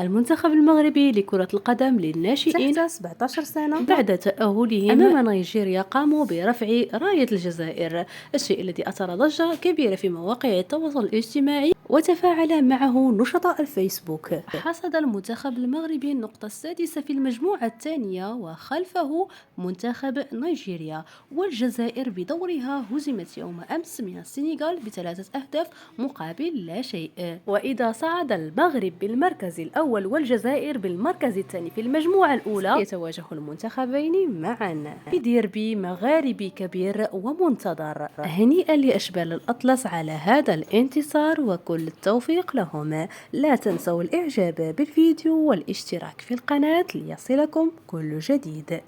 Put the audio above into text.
المنتخب المغربي لكرة القدم للناشئين تحت 17 سنة بعد تأهلهم أمام نيجيريا قاموا برفع راية الجزائر، الشيء الذي أثار ضجة كبيرة في مواقع التواصل الاجتماعي وتفاعل معه نشطاء الفيسبوك. حصد المنتخب المغربي النقطة السادسة في المجموعة الثانية وخلفه منتخب نيجيريا، والجزائر بدورها هزمت يوم أمس من السنغال ب3 أهداف مقابل لا شيء. وإذا صعد المغرب بالمركز الأول والجزائر بالمركز الثاني في المجموعة الأولى، يتواجه المنتخبين معا في ديربي مغاربي كبير ومنتظر. هنيئا لأشبال الأطلس على هذا الانتصار وكل التوفيق لهم. لا تنسوا الإعجاب بالفيديو والاشتراك في القناة ليصلكم كل جديد.